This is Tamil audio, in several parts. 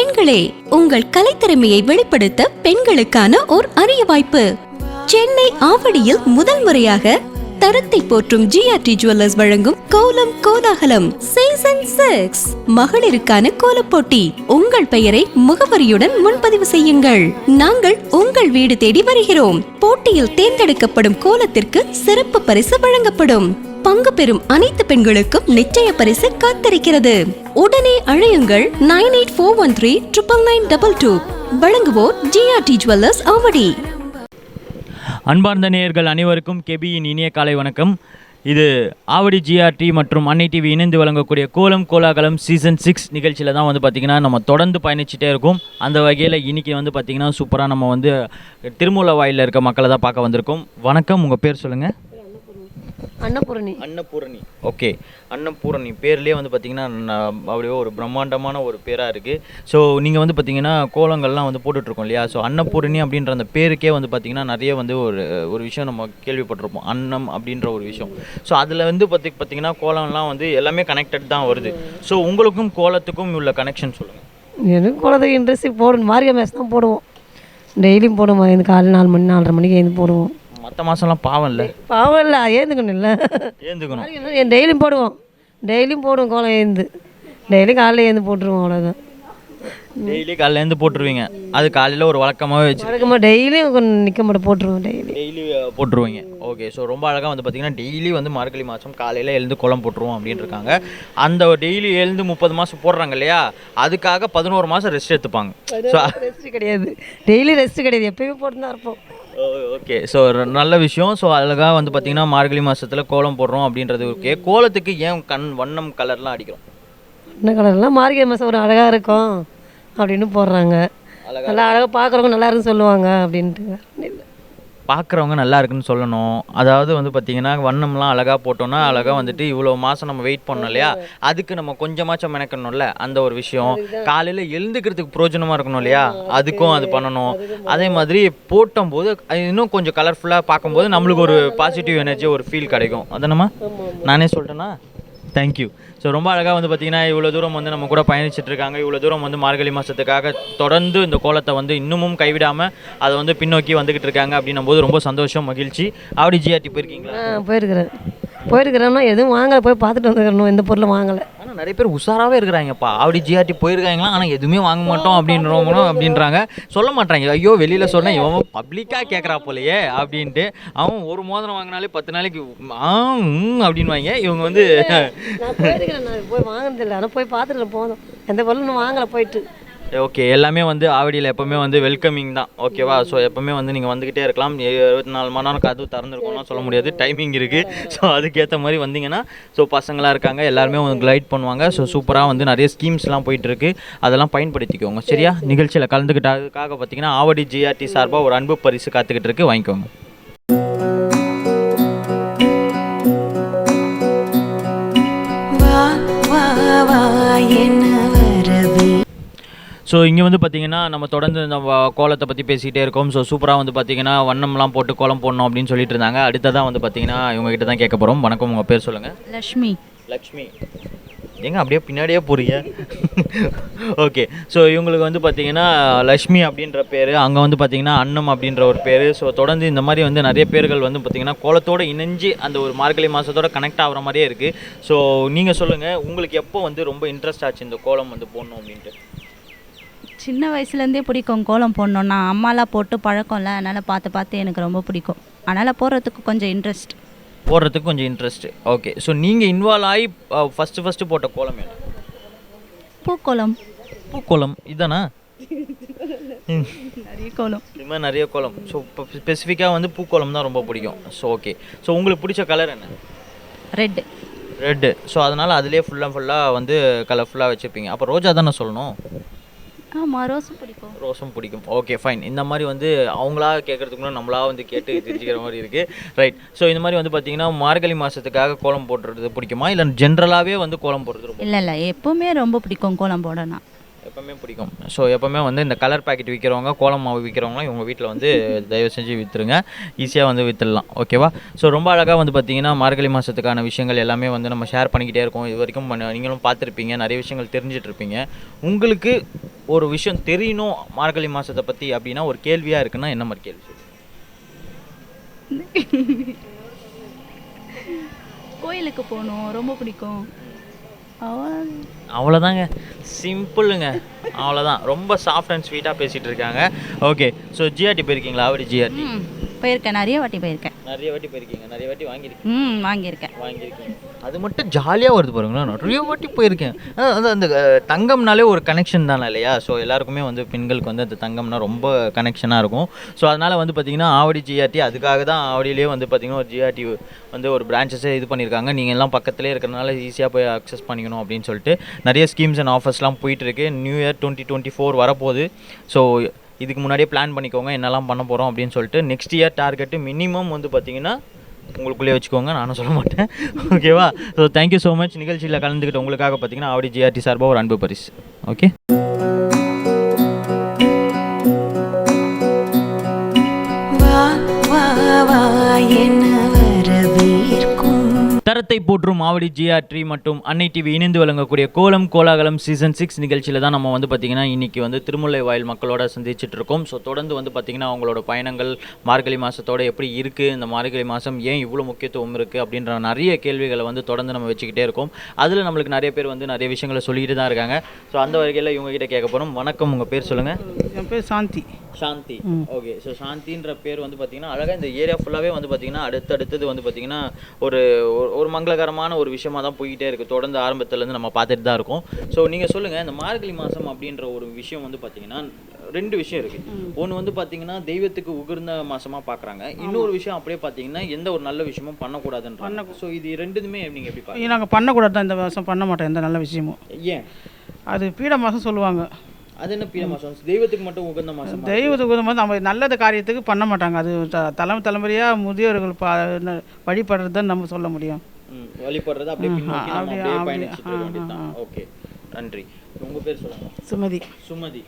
பெண்களே, உங்கள் கலைத்திறமையை வெளிப்படுத்த பெண்களுக்கான ஓர் அரிய வாய்ப்பு. சென்னை ஆவடியில் முதல் முறையாக தரத்தை போற்றும் ஜிஆர்டி ஜுவல்லர்ஸ் வழங்கும் கோலம் கோலாகலம் சீசன் 6 மகளிருக்கான கோலப் போட்டி. உங்கள் பெயரை முகவரியுடன் முன்பதிவு செய்யுங்கள். நாங்கள் உங்கள் வீடு தேடி வருகிறோம். போட்டியில் தேர்ந்தெடுக்கப்படும் கோலத்திற்கு சிறப்பு பரிசு வழங்கப்படும். பங்கு பெறும் அனைத்து பெண்களுக்கும் நிச்சய பரிசு காத்திருக்கிறது. உடனே அழையுங்கள் 9841399922. வழங்குவோர் ஜிஆர்டி ஜுவல்லர்ஸ் ஆவடி. அன்பார்ந்த நேயர்கள் அனைவருக்கும் கெபியின் இனிய காலை வணக்கம். இது ஆவடி ஜிஆர்டி மற்றும் அன்னை டிவி இணைந்து வழங்கக்கூடிய கோலம் கோலாகலம் சீசன் 6 நிகழ்ச்சியில் தான் வந்து பார்த்திங்கன்னா நம்ம தொடர்ந்து பயணிச்சுட்டே இருக்கோம். அந்த வகையில் இன்றைக்கி வந்து பார்த்திங்கன்னா சூப்பராக நம்ம வந்து திருமூல வாயிலில் இருக்க மக்களை தான் பார்க்க வந்திருக்கோம். வணக்கம், உங்கள் பேர் சொல்லுங்கள். அன்னபூரணி. ஓகே, அன்னபூரணி பேர்லேயே வந்து பார்த்திங்கன்னா அப்படியே ஒரு பிரம்மாண்டமான ஒரு பேராக இருக்குது. ஸோ நீங்கள் வந்து பார்த்திங்கன்னா கோலங்கள்லாம் வந்து போட்டுட்ருக்கோம் இல்லையா? ஸோ அன்னபூரணி அப்படின்ற அந்த பேருக்கே வந்து பார்த்திங்கன்னா நிறைய வந்து ஒரு விஷயம் நம்ம கேள்விப்பட்டிருப்போம், அன்னம் அப்படின்ற ஒரு விஷயம். ஸோ அதில் வந்து பார்த்திங்கன்னா கோலம்லாம் வந்து எல்லாமே கனெக்டட் தான் வருது. ஸோ உங்களுக்கும் கோலத்துக்கும் உள்ள கனெக்ஷன் சொல்லுங்கள். எனக்கு கோலத்துக்கு இன்ட்ரெஸ்ட் போடணும். மார்கழி மாதம் தான் போடுவோம், டெய்லியும் போடுவோம். இந்த காலையில் 4 மணி 4:30 மணிக்கு எழுந்து போடுவோம். மற்ற மாதம்லாம் பாவம் இல்லை ஏந்துக்கணும் இல்லை, ஏந்துக்கணும். டெய்லியும் போடுவோம் கோலம். டெய்லியும் காலையில் எழுந்து போட்டுருவோம், அவ்வளோதான். டெய்லி காலையில் எழுந்து போட்டுருவீங்க? அது காலையில் ஒரு வழக்கமாகவே டெய்லியும் கொஞ்சம் நிற்க மாட்டோம், போட்டுருவோம். டெய்லி போட்டுருவீங்க. ஓகே, ஸோ ரொம்ப அழகாக வந்து பார்த்திங்கன்னா டெய்லி வந்து மார்கழி மாதம் காலையில் எழுந்து கோலம் போட்டுருவோம் அப்படின்னு இருக்காங்க. அந்த டெய்லி எழுந்து 30 மாதம் போடுறாங்க இல்லையா? அதுக்காக 11 மாதம் ரெஸ்ட் எடுத்துப்பாங்க. ஸோ ரெஸ்ட் கிடையாது, டெய்லி ரெஸ்ட் கிடையாது, எப்பயுமே போட்டு தான் இருப்போம். ஓகே, ஸோ நல்ல விஷயம். ஸோ அழகாக வந்து பார்த்திங்கன்னா மார்கழி மாதத்தில் கோலம் போடுறோம் அப்படின்றது. ஓகே, கோலத்துக்கு ஏன் வண்ணம் கலர்லாம் அடிக்கிறோம்? வண்ண கலர்லாம் மார்கழி மாதம் ஒரு அழகாக இருக்கும் அப்படின்னு போடுறாங்க. நல்லா அழகாக பார்க்குறவங்க நல்லா இருக்குன்னு சொல்லுவாங்க அப்படின்ட்டு. பார்க்குறவங்க நல்லா இருக்குன்னு சொல்லணும். அதாவது வந்து பார்த்திங்கன்னா வண்ணம்லாம் அழகாக போட்டோன்னா அழகாக வந்துட்டு இவ்வளோ மாதம் நம்ம வெயிட் பண்ணோம் இல்லையா? அதுக்கு நம்ம கொஞ்சமாச்சும் மெனக்கணும்ல, அந்த ஒரு விஷயம். காலையில் எழுந்துக்கிறதுக்கு பிரோஜனமாக இருக்கணும் இல்லையா? அதுக்கும் அது பண்ணணும். அதே மாதிரி போட்டும்போது இன்னும் கொஞ்சம் கலர்ஃபுல்லாக பார்க்கும்போது நம்மளுக்கு ஒரு பாசிட்டிவ் எனர்ஜி, ஒரு ஃபீல் கிடைக்கும். அதனமா நானே சொல்லிட்டேன்னா தேங்க்யூ. ஸோ ரொம்ப அழகாக வந்து பார்த்திங்கன்னா இவ்வளோ தூரம் வந்து நம்ம கூட பயணிச்சிட்ருக்காங்க. இவ்வளோ தூரம் வந்து மார்கழி மாதத்துக்காக தொடர்ந்து இந்த கோலத்தை வந்து இன்னமும் கைவிடாமல் அதை வந்து பின்னோக்கி வந்துக்கிட்டு இருக்காங்க அப்படின்னும் போது ரொம்ப சந்தோஷம், மகிழ்ச்சி. ஆவடி ஜிஆர்டி போயிருக்கீங்களா? போயிருக்கிறேன்னா எதுவும் வாங்கலை, போய் பார்த்துட்டு வந்துக்கிறணும். எந்த பொருளும் வாங்கலை. ஆனால் நிறைய பேர் உஷாராகவே இருக்கிறாங்கப்பா. ஆவடி ஜிஆர்டி போயிருக்காங்களா, ஆனால் எதுவுமே வாங்க மாட்டோம் அப்படின்றாங்க. சொல்ல மாட்டாங்க. ஐயோ வெளியில் சொன்னேன், இவன் பப்ளிக்காக கேட்குறா போலையே அப்படின்ட்டு. அவன் ஒரு மோதிரம் வாங்கினாலே 10 நாளைக்கு அப்படின்வாங்க. இவங்க வந்து நான் போய் வாங்கினதில்லை, ஆனால் போய் பார்த்துட்டு போதும். எந்த பொருளும் வாங்கலை போயிட்டு. ஓகே, எல்லாமே வந்து ஆவடியில் எப்போவுமே வந்து வெல்கமிங் தான். ஓகேவா? ஸோ எப்போவுமே வந்து நீங்கள் வந்துக்கிட்டே இருக்கலாம். 24 மணி நேரம் கதவு திறந்துருக்கோம்லாம் சொல்ல முடியாது, டைமிங் இருக்குது. ஸோ அதுக்கேற்ற மாதிரி வந்தீங்கன்னா ஸோ பசங்களாக இருக்காங்க, எல்லாருமே வந்து கைட் பண்ணுவாங்க. ஸோ சூப்பராக வந்து நிறைய ஸ்கீம்ஸ்லாம் போயிட்டுருக்கு, அதெல்லாம் பயன்படுத்திக்கோங்க. சரியா? நிகழ்ச்சியில் கலந்துக்கிட்டதுக்காக பார்த்தீங்கன்னா ஆவடி ஜிஆர்டி சார்பாக ஒரு அன்பு பரிசு காத்துக்கிட்டு இருக்கு, வாங்கிக்கோங்க. ஸோ இங்கே வந்து பார்த்திங்கன்னா நம்ம தொடர்ந்து இந்த கோலத்தை பற்றி பேசிகிட்டே இருக்கோம். ஸோ சூப்பராக வந்து பார்த்திங்கன்னா வண்ணம்லாம் போட்டு கோலம் போடணும் அப்படின்னு சொல்லிட்டு இருந்தாங்க. அடுத்ததான் வந்து பார்த்திங்கன்னா இவங்ககிட்ட தான் கேட்க போகிறோம். வணக்கம், உங்கள் பேர் சொல்லுங்கள். லக்ஷ்மி. எங்கே அப்படியே பின்னாடியே போகிறீங்க? ஓகே, ஸோ இவங்களுக்கு வந்து பார்த்திங்கன்னா லக்ஷ்மி அப்படின்ற பேர், அங்கே வந்து பார்த்திங்கன்னா அன்னம் அப்படின்ற ஒரு பேர். ஸோ தொடர்ந்து இந்த மாதிரி வந்து நிறைய பேர்கள் வந்து பார்த்திங்கன்னா கோலத்தோடு இணைஞ்சு அந்த ஒரு மார்கழி மாதத்தோட கனெக்ட் ஆகிற மாதிரியே இருக்குது. ஸோ நீங்கள் சொல்லுங்கள், உங்களுக்கு எப்போ வந்து ரொம்ப இன்ட்ரெஸ்ட் ஆச்சு இந்த கோலம் வந்து போடணும் அப்படின்ட்டு? சின்ன வயசுலேருந்தே பிடிக்கும் கோலம் போடணுன்னா. அம்மாலாம் போட்டு பழக்கம்ல, அதனால் பார்த்து எனக்கு ரொம்ப பிடிக்கும். அதனால் போடுறதுக்கு கொஞ்சம் இன்ட்ரெஸ்ட். ஓகே, ஸோ நீங்கள் இன்வால்வ் ஆகி ஃபஸ்ட்டு போட்ட கோலம் என்ன? பூக்கோலம் இதானா? இது மாதிரி நிறைய கோலம். ஸோ இப்போ ஸ்பெசிஃபிக்காக வந்து பூக்கோலம் தான் ரொம்ப பிடிக்கும். ஸோ ஓகே, ஸோ உங்களுக்கு பிடிச்ச கலர் என்ன? ரெட்டு. ஸோ அதனால் அதிலே ஃபுல்லாக வந்து கலர்ஃபுல்லாக வச்சுருப்பீங்க. அப்போ ரோஜா தானே சொல்லணும்? ஆமாம், ரோஸும் பிடிக்கும். Okay, fine. இந்த மாதிரி வந்து அவங்களா கேட்குறதுக்கு முன்னாடி நம்மளா வந்து கேட்டு தெரிஞ்சுக்கிற மாதிரி இருக்குது. ரைட். ஸோ இந்த மாதிரி வந்து பார்த்திங்கன்னா மார்கழி மாதத்துக்காக கோலம் போடுறது பிடிக்குமா, இல்லை ஜென்ரலாகவே வந்து கோலம் போடுறது? இல்லை, எப்போவுமே ரொம்ப பிடிக்கும் கோலம் போடணும். எப்போவுமே பிடிக்கும். ஸோ எப்போவுமே வந்து இந்த கலர் பேக்கெட் விற்கிறவங்க, கோலம் மாவு விற்கிறவங்களாம் இவங்க வீட்டில் வந்து தயவு செஞ்சு விற்றுருங்க, ஈஸியாக வந்து விற்றுடலாம். ஓகேவா? ஸோ ரொம்ப அழகாக வந்து பார்த்திங்கன்னா மார்கழி மாதத்துக்கான விஷயங்கள் எல்லாமே வந்து நம்ம ஷேர் பண்ணிக்கிட்டே இருக்கோம். இது வரைக்கும் நீங்களும் பார்த்துருப்பீங்க, நிறைய விஷயங்கள் தெரிஞ்சிட்ருப்பீங்க. உங்களுக்கு ஒரு விஷயம் தெரியணும் மார்கழி மாதத்தை பற்றி அப்படின்னா ஒரு கேள்வியாக இருக்குன்னா என்ன மாதிரி கேள்வி? கோயிலுக்கு போகணும், ரொம்ப பிடிக்கும். அவ்வளோதாங்க, சிம்பிளுங்க, அவ்வளோதான். ரொம்ப சாஃப்ட் அண்ட் ஸ்வீட்டாக பேசிகிட்டு இருக்காங்க. ஓகே, ஸோ ஜிஆர்டி போயிருக்கீங்களா? அப்படி ஜிஆர்டி போயிருக்கேன், நிறைய வாட்டி போயிருக்கேன். நிறைய வாட்டி போயிருக்கீங்க, நிறைய வாட்டி வாங்கியிருக்கீங்க. அது மட்டும் ஜாலியாக வருது பாருங்களா, நிறைய வாட்டி போயிருக்கேன். அந்த தங்கம்னாலே ஒரு கனெக்ஷன் தானே இல்லையா? ஸோ எல்லாருக்குமே வந்து பெண்களுக்கு வந்து அந்த தங்கம்னா ரொம்ப கனெக்ஷனாக இருக்கும். ஸோ அதனால் வந்து பார்த்திங்கன்னா ஆவடி ஜிஆர்டி, அதுக்காக தான் ஆவடியிலே வந்து பார்த்திங்கன்னா ஒரு ஜிஆர்டி வந்து ஒரு பிரான்ச்சஸே இது பண்ணியிருக்காங்க. நீங்கள் எல்லாம் பக்கத்துலேயே இருக்கிறனால ஈஸியாக போய் அக்சஸ் பண்ணிக்கணும் அப்படின்னு சொல்லிட்டு நிறைய ஸ்கீம்ஸ் அண்ட் ஆஃபர்ஸ்லாம் போயிட்டுருக்கு. நியூ இயர் 2024 வரப்போகுது. ஸோ இதுக்கு முன்னாடியே பிளான் பண்ணிக்கோங்க என்னெல்லாம் பண்ண போகிறோம் அப்படின்னு சொல்லிட்டு. நெக்ஸ்ட் இயர் டார்கெட்டு மினிமம் வந்து பார்த்திங்கன்னா உங்களுக்குள்ளே வச்சுக்கோங்க, நானும் சொல்ல மாட்டேன். ஓகேவா? So thank you so much. நிகழ்ச்சியில் கலந்துக்கிட்டு உங்களுக்காக பார்த்திங்கன்னா ஆவடி ஜிஆர்டி சார்பாக ஒரு அன்பு பரிசு. ஓகே, தரத்தை போற்றும் ஆவடி ஜிஆர்டி மற்றும் அன்னை டிவி இணைந்து வழங்கக்கூடிய கோலம் கோலாகலம் சீசன் 6 நிகழ்ச்சியில் தான் நம்ம வந்து பார்த்திங்கன்னா இன்றைக்கி வந்து திருமுல்லை வாயில் மக்களோட சந்திச்சுட்டு இருக்கோம். ஸோ தொடர்ந்து வந்து பார்த்திங்கன்னா அவங்களோட பயணங்கள் மார்கழி மாதத்தோட எப்படி இருக்குது, இந்த மார்கழி மாதம் ஏன் இவ்வளோ முக்கியத்துவம் இருக்குது அப்படின்ற நிறைய கேள்விகளை வந்து தொடர்ந்து நம்ம வச்சுக்கிட்டே இருக்கோம். அதில் நம்மளுக்கு நிறைய பேர் வந்து நிறைய விஷயங்களை சொல்லிட்டு தான் இருக்காங்க. ஸோ அந்த வகையில் இவங்ககிட்ட கேட்க போகிறோம். வணக்கம், உங்கள் பேர் சொல்லுங்கள். என் பேர் சாந்தி. சாந்தி, ஓகே. ஸோ சாந்தின்ற பேர் வந்து பார்த்திங்கன்னா அழகாக இந்த ஏரியா ஃபுல்லாகவே வந்து பார்த்திங்கன்னா அடுத்தது வந்து பார்த்திங்கன்னா ஒரு மங்களகரமான ஒரு விஷயமா தான் போய்கிட்டே இருக்குது. தொடர்ந்து ஆரம்பத்துலேருந்து நம்ம பார்த்துட்டு தான் இருக்கோம். ஸோ நீங்கள் சொல்லுங்கள், இந்த மார்கழி மாதம் அப்படின்ற ஒரு விஷயம் வந்து பார்த்திங்கன்னா 2 விஷயம் இருக்குது. ஒன்று வந்து பார்த்திங்கன்னா தெய்வத்துக்கு உகர்ந்த மாதமாக பார்க்குறாங்க. இன்னொரு விஷயம் அப்படியே பார்த்திங்கன்னா எந்த ஒரு நல்ல விஷயமும் பண்ணக்கூடாதுன்ற. ஸோ இது ரெண்டுமே நீங்கள் எப்படி பார்க்குறீங்க? நாங்கள் பண்ணக்கூடாது தான், இந்த மாதம் பண்ண மாட்டோம் எந்த நல்ல விஷயமும். ஏன்? அது பீட மாதம் சொல்லுவாங்க. அது என்ன பீட மாதம்? தெய்வத்துக்கு மட்டும் உகந்த மாதம். தெய்வத்துக்கு உகந்த மாதம் நம்ம நல்லது காரியத்துக்கு பண்ண மாட்டாங்க. அது தலைமுறையாக முதியோர்கள் வழிபடுறதுன்னு நம்ம சொல்ல முடியும். வழிபடுறது அப்படியே பயணிச்சுட்டு இருக்க வேண்டியதுதான். ஓகே, நன்றி. உங்கள் பேர் சொல்லுங்கள். சுமதி. சுமதி,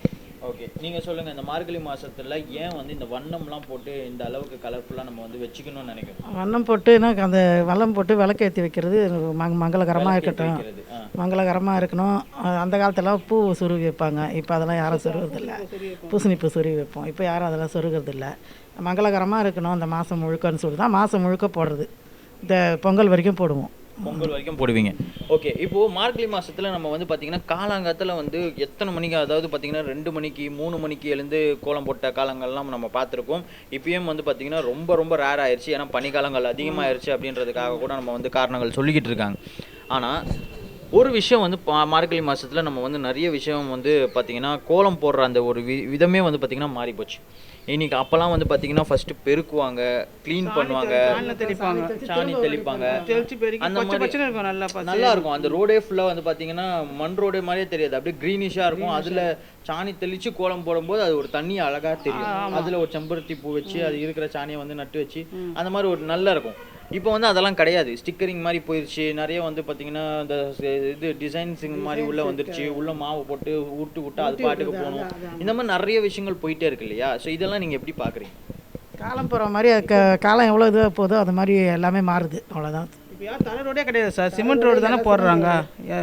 ஓகே. நீங்கள் சொல்லுங்கள், இந்த மார்கழி மாதத்தில் ஏன் வந்து இந்த வண்ணம்லாம் போட்டு இந்த அளவுக்கு கலர்ஃபுல்லாக நம்ம வந்து வச்சுக்கணும்னு நினைக்கிறோம்? வண்ணம் போட்டுனா அந்த வண்ணம் போட்டு விளக்கேற்றி வைக்கிறது மங்களகரமாக இருக்கட்டும், மங்களகரமாக இருக்கணும். அந்த காலத்துலாம் பூ சொருவி வைப்பாங்க, இப்போ அதெல்லாம் யாரும் சொருகிறதில்ல. பூசணி பூ சொருவி வைப்போம், இப்போ யாரும் அதெல்லாம் சொருகிறதில்ல. மங்களகரமாக இருக்கணும் அந்த மாதம் முழுக்கன்னு சொல்லி தான் மாதம் முழுக்க போடுறது. இந்த பொங்கல் வரைக்கும் போடுவோம். பொங்கல் வரைக்கும் போடுவீங்க. ஓகே, இப்போது மார்கழி மாதத்தில் நம்ம வந்து பார்த்திங்கன்னா காலங்காலத்தில் வந்து எத்தனை மணிக்கு, அதாவது பார்த்திங்கன்னா 2 மணிக்கு 3 மணிக்கு எழுந்து கோலம் போட்ட காலங்கள்லாம் நம்ம பார்த்துருக்கோம். இப்பயும் வந்து பார்த்திங்கன்னா ரொம்ப ரேர் ஆயிடுச்சு. ஏன்னா பனிக்காலங்கள் அதிகமாகிடுச்சு அப்படின்றதுக்காக கூட நம்ம வந்து காரணங்கள் சொல்லிக்கிட்டு இருக்காங்க. ஆனால் ஒரு விஷயம் வந்து மார்கழி மாதத்தில் நம்ம வந்து நிறைய விஷயம் வந்து பார்த்திங்கன்னா கோலம் போடுற அந்த ஒரு விதமே வந்து பார்த்திங்கன்னா மாறிப்போச்சு. இன்னைக்கு அப்போல்லாம் வந்து பார்த்தீங்கன்னா ஃபர்ஸ்ட் பெருக்குவாங்க, க்ளீன் பண்ணுவாங்க, சாணி தெளிப்பாங்க, அந்த மாதிரி நல்லா இருக்கும். அந்த ரோடே ஃபுல்லாக வந்து பார்த்தீங்கன்னா மண் ரோடே மாதிரியே தெரியாது, அப்படியே க்ரீனிஷாக இருக்கும். அதில் சாணி தெளித்து கோலம் போடும்போது அது ஒரு தண்ணி அழகாக தெரியும். அதில் ஒரு செம்பருத்தி பூ வச்சு அது இருக்கிற சாணியை வந்து நட்டு வச்சு அந்த மாதிரி ஒரு நல்லா இருக்கும். இப்போ வந்து அதெல்லாம் கிடையாது, ஸ்டிக்கரிங் மாதிரி போயிடுச்சு. நிறைய வந்து பார்த்தீங்கன்னா இந்த இது டிசைன்ஸிங் மாதிரி உள்ளே வந்துருச்சு. உள்ளே மாவு போட்டு விட்டு அது பாட்டுக்கு போகணும். இந்த மாதிரி நிறைய விஷயங்கள் போயிட்டே இருக்கு இல்லையா? ஸோ இதெல்லாம் நீங்கள் எப்படி பார்க்குறீங்க? காலம் போகிற மாதிரி காலம் எவ்வளோ இதுவாக போதோ அது மாதிரி எல்லாமே மாறுது, அவ்வளோதான். இப்போ யார் தரை ரோடே கிடையாது சார், சிமெண்ட் ரோடு தானே போடுறாங்க.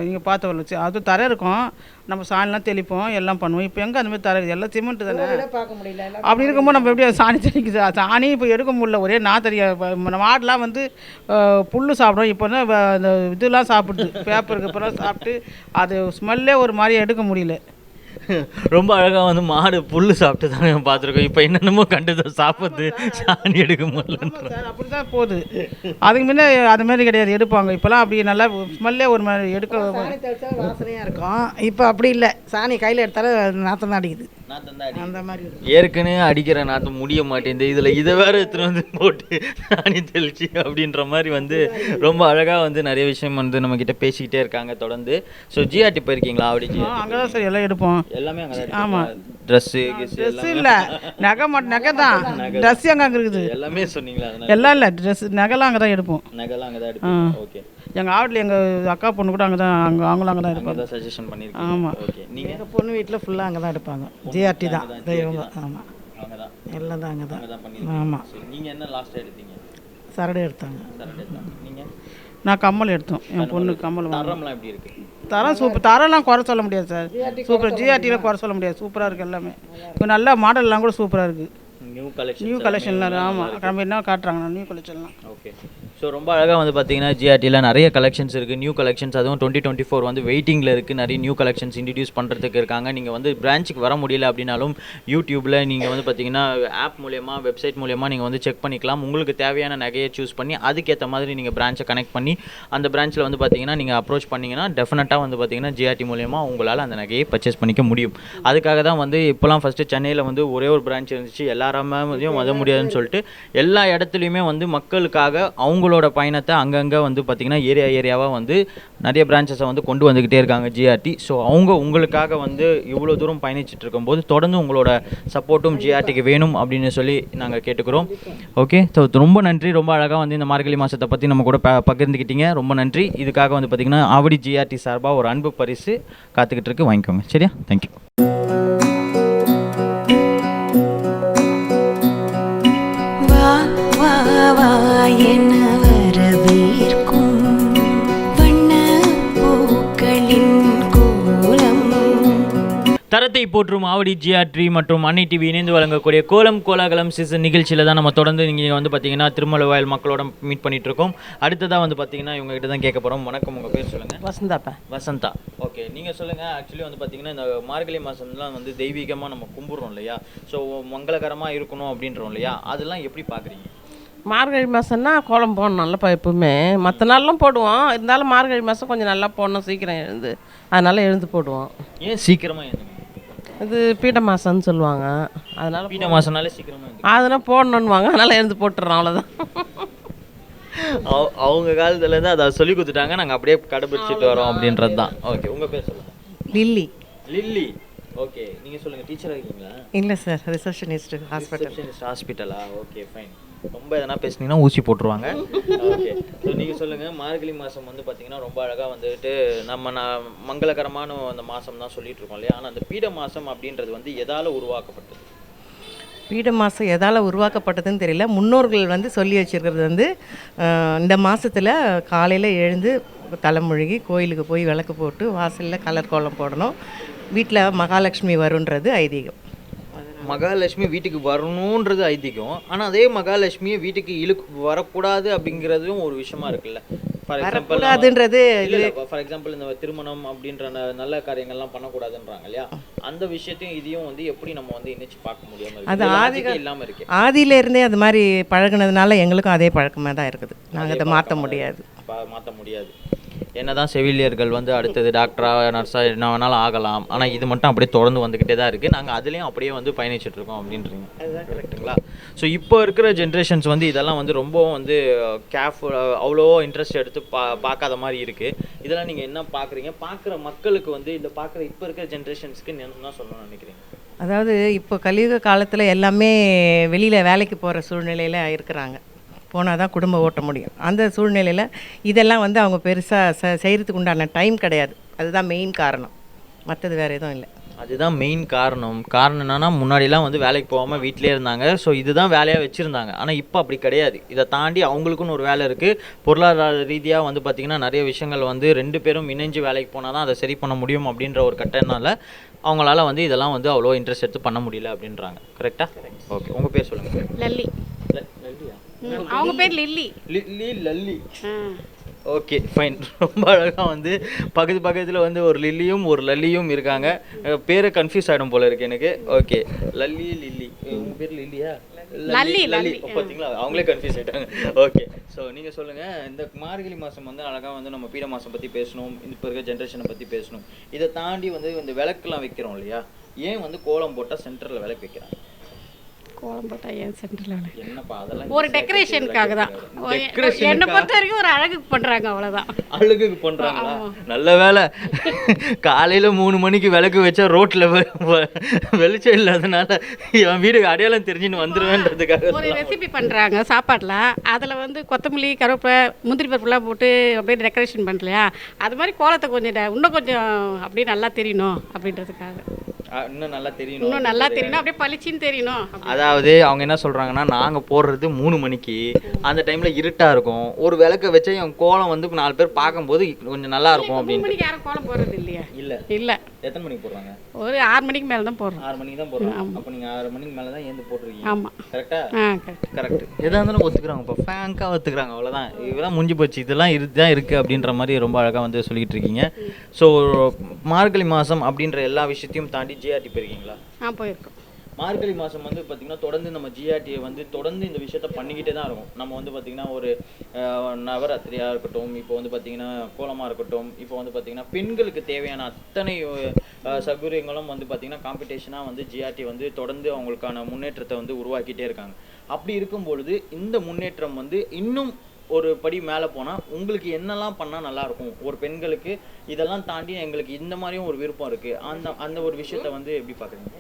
நீங்கள் பார்த்த வச்சு அது தரை இருக்கும், நம்ம சாணிலாம் தெளிப்போம், எல்லாம் பண்ணுவோம். இப்போ எங்கே அந்த மாதிரி தரை, எல்லாம் சிமெண்ட் தானே. பார்க்க முடியல. அப்படி இருக்கும்போது நம்ம எப்படி சாணி தெளிக்குது? சாணி இப்போ எடுக்க முடியல, ஒரே தெரிய. மாடெலாம் வந்து புல் சாப்பிடும், இப்போ இந்த இதெல்லாம் சாப்பிடுது, பேப்பருக்கு அப்புறம் சாப்பிட்டு அது ஸ்மெல்லே ஒரு மாதிரி எடுக்க முடியல. ரொம்ப அழகாக வந்து மாடு புல் சாப்பிட்டு தானே பார்த்துருக்கோம். இப்போ என்னென்னமோ கண்டுதான் சாப்பிட்றது, சாணி எடுக்க முடியல. அப்படி தான் போகுது. அதுக்கு முன்னே அது மாதிரி கிடையாது, எடுப்பாங்க. இப்போலாம் அப்படி நல்லா ஸ்மெல்லே ஒரு மாதிரி எடுக்க வாசனையாக இருக்கும். இப்போ அப்படி இல்லை, சாணி கையில் எடுத்தாலும் நாற்றம் தான் அடிக்குது. அந்த மாதிரி ஏற்கனவே அடிக்கிற நாற்றம் முடிய மாட்டேங்குது, இதில் இதை வேறு எடுத்துகிட்டு வந்து போட்டு சாணி தெளிச்சு அப்படின்ற மாதிரி வந்து ரொம்ப அழகாக வந்து நிறைய விஷயம் வந்து நம்மக்கிட்ட பேசிக்கிட்டே இருக்காங்க தொடர்ந்து. ஸோ ஜிஆர்டி போயிருக்கீங்களா? அப்படி அங்கே தான் சார் எல்லாம் எடுப்போம் எல்லாமே அங்கே. ஆமாம், ட்ரெஸ்ஸு இல்லை நகை தான், ட்ரெஸ் அங்கே இருக்குது. எல்லாமே சொன்னீங்களா? எல்லாம் இல்லை, ட்ரெஸ் நகைலாம் அங்கே தான் எடுப்போம். நகைலாம் அங்கே தான் எடுப்போம். ஓகே. எங்கள் ஆவட்டில் எங்கள் அக்கா பொண்ணு கூட அவங்களும் அங்கே தான் இருப்பாங்க. சஜஷன் பண்ணியிருக்கீங்க. ஆமாம். ஓகே. நீங்கள் எங்கள் பொண்ணு வீட்டில் ஃபுல்லாக அங்கே தான் எடுப்பாங்க. ஜிஆர்டி தான் இவங்க. ஆமாம், அவங்க தான் எல்லாம் தான் அங்கே தான். அங்கே தான் பண்ணியிருக்கீங்க. ஆமாம், சரி, நீங்கள் என்ன லாஸ்ட்டாக எடுத்தீங்க? சரடு எடுத்தாங்க. நீங்கள் நான் கம்மல் எடுத்தோம். என் பொண்ணுக்கு கம்மல் வாங்க. தரம்லாம் எப்படி இருக்குது? தரம் சூப்பர். தரம்லாம் குறை சொல்ல முடியாது சார். சூப்பர். ஜிஆர்டியில் குறை சொல்ல முடியாது. சூப்பராக இருக்குது எல்லாமே. இப்போ நல்ல மாடல்லாம் கூட சூப்பராக இருக்குது. நியூ கலெக்ஷன்லாம். ஆமாம், நம்ம என்ன காட்டுறாங்க நியூ கலெக்ஷன்லாம். ஓகே. ஸோ ரொம்ப அழகாக வந்து பார்த்தீங்கன்னா ஜிஆர்டியில் நிறைய கலெக்ஷன்ஸ் இருக்குது, நியூ கலெக்ஷன்ஸ். அதுவும் 2024 வந்து வெயிட்டிங்கில் இருக்குது. நிறைய நியூ கலெக்ஷன்ஸ் இன்ட்ரடியூஸ் பண்ணுறதுக்கு இருக்காங்க. நீங்கள் வந்து பிரான்ச்சுக்கு வர முடியல அப்படின்னாலும் யூடியூப்பில் நீங்கள் வந்து பார்த்தீங்கன்னா ஆப் மூலயமா, வெப்சைட் மூலயமா நீங்கள் வந்து செக் பண்ணிக்கலாம். உங்களுக்கு தேவையான நகையை சூஸ் பண்ணி அதுக்கேற்ற மாதிரி நீங்கள் பிரான்ச்சை கனெக்ட் பண்ணி அந்த பிரான்ச்சில் வந்து பார்த்தீங்கன்னா நீங்கள் அப்ரோச் பண்ணிங்கன்னா டெஃபினட்டாக வந்து பார்த்தீங்கன்னா ஜிஆர்டி மூலயமா உங்களால் அந்த நகையை பர்ச்சேஸ் பண்ணிக்க முடியும். அதுக்காக தான் வந்து இப்போலாம் ஃபஸ்ட்டு சென்னையில் வந்து ஒரே ஒரு பிரான்ச் இருந்துச்சு, எல்லாருமே வர முடியாதுன்னு சொல்லிட்டு எல்லா இடத்துலையுமே வந்து மக்களுக்காக அவங்களோட பயணத்தை அங்கங்கே வந்து பார்த்திங்கன்னா ஏரியாவாக வந்து நிறைய பிரான்ச்சஸை வந்து கொண்டு வந்துக்கிட்டே இருக்காங்க ஜிஆர்டி. ஸோ அவங்க உங்களுக்காக வந்து இவ்வளோ தூரம் பயணிச்சுட்டு இருக்கும்போது தொடர்ந்து உங்களோட சப்போர்ட்டும் ஜிஆர்டிக்கு வேணும் அப்படின்னு சொல்லி நாங்கள் கேட்டுக்கிறோம். ஓகே. ஸோ ரொம்ப நன்றி. ரொம்ப அழகாக வந்து இந்த மார்கழி மாதத்தை பற்றி நம்ம கூட பகிர்ந்துக்கிட்டீங்க. ரொம்ப நன்றி. இதுக்காக வந்து பார்த்திங்கன்னா ஆவடி ஜிஆர்டி சார்பாக ஒரு அன்பு பரிசு காத்துக்கிட்டு இருக்கு, வாங்கிக்கோங்க. சரியா? தேங்க்யூ. என்ன வரவேற்கும் வண்ண பூக்களின் கோலம். தரத்தை போற்றும் ஆவடி ஜிஆர்டி மற்றும் அன்னை டிவி இணைந்து வழங்கக்கூடிய கோலம் கோலாகலம் சீசன் நிகழ்ச்சியில் தான் நம்ம தொடர்ந்து நீங்கள் வந்து பார்த்தீங்கன்னா திருமலவாயல் மக்களோட மீட் பண்ணிட்டு இருக்கோம். அடுத்ததாக வந்து பார்த்தீங்கன்னா இவங்க கிட்ட தான் கேட்க போகிறோம். வணக்கம், உங்கள் பேர் சொல்லுங்கள். வசந்தாப்பா. வசந்தா. ஓகே. நீங்கள் சொல்லுங்கள். ஆக்சுவலி வந்து பார்த்தீங்கன்னா இந்த மார்கழி மாதம்லாம் வந்து தெய்வீகமாக நம்ம கும்பிட்றோம் இல்லையா? ஸோ மங்களகரமாக இருக்கணும் அப்படின்றோம் இல்லையா? அதெல்லாம் எப்படி பார்க்குறீங்க? மார்கழி மாதம்னா கோலம் போடணும் நல்லப்பா. எப்பவுமே மற்ற நாள்லாம் போடுவோம், இருந்தாலும் மார்கழி மாதம் கொஞ்சம் நல்லா போடணும், சீக்கிரம் எழுந்து, அதனால் எழுந்து போடுவோம். ஏன் சீக்கிரமாக எழுந்து? இது பீட மாதம்னு சொல்லுவாங்க, அதனால் பீட மாதம்னாலே சீக்கிரமாக எழுந்து அதெல்லாம் போடணுன்னுவாங்க, அதனால் எழுந்து போட்டுடுறோம், அவ்வளோதான். அவங்க காலத்துலேருந்து அதை சொல்லி கொடுத்துட்டாங்க, நாங்கள் அப்படியே கடைபிடிச்சிட்டு வரோம் அப்படின்றது தான். ஓகே. உங்கள் பேர் சொல்லுங்கள். லில்லி. லில்லி. ஓகே. நீங்கள் சொல்லுங்கள். டீச்சராக இருக்கீங்களா? இல்லை சார், ரிசப்ஷனிஸ்ட் ஹாஸ்பிட்டலா? Okay, fine. ரொம்ப எதனா பேசுனீங்கன்னா ஊசி போட்டுருவாங்க. ஓகே. ஸோ நீங்கள் சொல்லுங்கள். மார்கழி மாதம் வந்து பார்த்தீங்கன்னா ரொம்ப அழகாக வந்துட்டு நம்ம மங்களகரமான அந்த மாதம் தான் சொல்லிட்டு இருக்கோம் இல்லையா? ஆனால் அந்த பீட மாதம் அப்படின்றது வந்து எதால் உருவாக்கப்பட்டது? பீட மாதம் எதால் உருவாக்கப்பட்டதுன்னு தெரியல. முன்னோர்கள் வந்து சொல்லி வச்சுருக்கிறது வந்து இந்த மாதத்தில் காலையில் எழுந்து தலைமுழுகி கோயிலுக்கு போய் விளக்கு போட்டு வாசலில் கலர் கோலம் போடணும், வீட்டில் மகாலட்சுமி வருன்றது ஐதீகம். மகாலட்சுமி வீட்டுக்கு வரணுன்றது ஐதீகம். ஆனால் அதே மகாலட்சுமியை வீட்டுக்கு வரக்கூடாது அப்படிங்கிறதும் ஒரு விஷயமா இருக்குல்ல. ஃபார் எக்ஸாம்பிள் இந்த திருமணம் அப்படின்ற நல்ல காரியங்கள்லாம் பண்ணக்கூடாதுன்றாங்க இல்லையா? அந்த விஷயத்தையும் இதையும் வந்து எப்படி நம்ம வந்து இணைச்சு பார்க்க முடியாமல் அது ஆதிக்கம் இல்லாமல் இருக்கு. ஆதியிலேருந்தே அது மாதிரி பழகுனதுனால எங்களுக்கும் அதே பழக்கமாக தான் இருக்குது. நாங்கள் அதை மாற்ற முடியாது. என்னதான் செவிலியர்கள் வந்து அடுத்தது டாக்டராக, நர்ஸாக என்ன வேணாலும் ஆகலாம், ஆனால் இது மட்டும் அப்படியே தொடர்ந்து வந்துக்கிட்டே தான் இருக்குது. நாங்கள் அதுலேயும் அப்படியே வந்து பயணிச்சுட்ருக்கோம் அப்படின்றீங்க. அதுதான் கரெக்டுங்களா? ஸோ இப்போ இருக்கிற ஜென்ரேஷன்ஸ் வந்து இதெல்லாம் வந்து ரொம்பவும் வந்து அவ்வளோ இன்ட்ரெஸ்ட் எடுத்து பார்க்காத மாதிரி இருக்குது. இதெல்லாம் நீங்கள் என்ன பார்க்குறீங்க? பார்க்குற மக்களுக்கு வந்து இந்த இப்போ இருக்கிற ஜென்ரேஷன்ஸ்க்கு என்ன சொல்லணும்னு நினைக்கிறீங்க? அதாவது இப்போ கலியுக காலத்தில் எல்லாமே வெளியில் வேலைக்கு போகிற சூழ்நிலையில் இருக்கிறாங்க. போனால் தான் குடும்பம் ஓட்ட முடியும். அந்த சூழ்நிலையில் இதெல்லாம் வந்து அவங்க பெருசாக செய்கிறதுக்கு உண்டான டைம் கிடையாது. அதுதான் மெயின் காரணம், மற்றது வேறு எதுவும் இல்லை. அதுதான் மெயின் காரணம். என்னன்னா முன்னாடிலாம் வந்து வேலைக்கு போகாமல் வீட்டிலே இருந்தாங்க. ஸோ இதுதான் வேலையாக வச்சுருந்தாங்க. ஆனால் இப்போ அப்படி கிடையாது. இதை தாண்டி அவங்களுக்குன்னு ஒரு வேலை இருக்குது. பொருளாதார ரீதியாக வந்து பார்த்திங்கன்னா நிறைய விஷயங்கள் வந்து 2 பேரும் இணைஞ்சு வேலைக்கு போனால் தான் அதை சரி பண்ண முடியும் அப்படின்ற ஒரு கட்டனால அவங்களால வந்து இதெல்லாம் வந்து அவ்வளோ இன்ட்ரெஸ்ட் எடுத்து பண்ண முடியல அப்படின்றாங்க. கரெக்டாக? ஓகே. உங்கள் பேர் சொல்லுங்கள். லல்லி. லல்லியா? அவங்க பேர் லில்லி. லல்லி. Okay, fine. ரொம்ப அழகாக வந்து பக்கத்தில் வந்து ஒரு லில்லியும் ஒரு லல்லியும் இருக்காங்க. பேரை கன்ஃபியூஸ் ஆகிடும் போல இருக்கு எனக்கு. ஓகே. லில்லி. உங்கள் பேர் லில்லியா? லல்லி. பார்த்தீங்களா, அவங்களே கன்ஃபியூஸ் ஆகிட்டாங்க. ஓகே. ஸோ நீங்கள் சொல்லுங்கள். இந்த மார்கழி மாதம் வந்து அழகாக வந்து நம்ம பீட மாதம் பற்றி பேசணும், இப்போ இருக்க ஜென்ரேஷனை பற்றி பேசணும். இதை தாண்டி வந்து இந்த விளக்குலாம் வைக்கிறோம் இல்லையா? ஏன் வந்து கோலம் போட்டால் சென்டரில் விளக்கு வைக்கிறாங்க? கோலம் போட்டால் ஏன் சென்டரில் என்னப்பா அதெல்லாம் ஒரு டெக்கரேஷனுக்காக தான். என்னை பொறுத்த வரைக்கும் ஒரு அழகுக்கு பண்ணுறாங்க, அவ்வளோதான். அழுகுக்கு பண்ணுறாங்களா? நல்ல வேலை. காலையில் 3 மணிக்கு விளக்கு வச்சா ரோட்டில் வெளிச்சம் இல்லாதனால என் வீடு அடையாளம் தெரிஞ்சுன்னு வந்துடுவேன்றதுக்காக ஒரு ரெசிபி பண்ணுறாங்க சாப்பாட்டில். அதில் வந்து கொத்தமல்லி, கருவேப்பிலை, முந்திரி பருப்புலாம் போட்டு அப்படியே டெக்கரேஷன் பண்ணலையா, அது மாதிரி கோலத்தை கொஞ்சம் இன்னும் கொஞ்சம் அப்படியே நல்லா தெரியணும் அப்படின்றதுக்காக. இன்னும் நல்லா தெரியணும், இன்னும் நல்லா தெரியணும், அப்படியே பளிச்சின்னு தெரியணும். அதாவது அவங்க என்ன சொல்கிறாங்கன்னா, நாங்கள் போடுறது 3 மணிக்கு, அந்த டைமில் இருட்டாக இருக்கும், ஒரு விளக்க வச்சா என் கோலம் வந்து 4 பேர் பார்க்கும்போது கொஞ்சம் நல்லா இருக்கும் 3 மணிக்கு யாரும் கோலம் போடுறது இல்லையா? இல்லை. எத்தனை மணிக்கு போடுறாங்க? ஒரு 6 மணிக்கு மேலே தான் போடுறோம். 6 மணிக்கு தான் போடுறோம். அப்போ நீங்கள் 6 மணிக்கு மேலே தான் ஏந்து போட்டுருக்கீங்க. ஆமாம். கரெக்டாக? கரெக்ட். எதாக இருந்தாலும் ஒத்துக்குறாங்க, இப்போ ஃபேங்காக ஒத்துக்குறாங்க, அவ்வளோதான். இதெல்லாம் முடிஞ்சு போச்சு, இதெல்லாம் இதுதான் இருக்குது அப்படின்ற மாதிரி ரொம்ப அழகாக வந்து சொல்லிக்கிட்டு இருக்கீங்க. ஸோ மார்கழி மாதம் அப்படின்ற எல்லா விஷயத்தையும் தாண்டி ஜிஆர்டி போயிருக்கீங்களா? போயிருக்கோம். மார்கழி மாதம் வந்து பார்த்திங்கன்னா தொடர்ந்து நம்ம ஜிஆர்டியை வந்து தொடர்ந்து இந்த விஷயத்த பண்ணிக்கிட்டே தான் இருக்கும். நம்ம வந்து பார்த்திங்கன்னா ஒரு நவராத்திரியாக இருக்கட்டும், இப்போ வந்து பார்த்திங்கன்னா கோலமாக இருக்கட்டும், இப்போ வந்து பார்த்திங்கன்னா பெண்களுக்கு தேவையான அத்தனை சௌகரியங்களும் வந்து பார்த்திங்கன்னா காம்படிஷனாக வந்து ஜிஆர்டி வந்து தொடர்ந்து அவங்களுக்கான முன்னேற்றத்தை வந்து உருவாக்கிட்டே இருக்காங்க. அப்படி இருக்கும் பொழுது இந்த முன்னேற்றம் வந்து இன்னும் ஒரு படி மேலே போனால் உங்களுக்கு என்னெல்லாம் பண்ணால் நல்லாயிருக்கும், ஒரு பெண்களுக்கு இதெல்லாம் தாண்டி எங்களுக்கு இந்த மாதிரியும் ஒரு விருப்பம் இருக்குது, அந்த ஒரு விஷயத்த வந்து எப்படி பார்க்குறீங்க?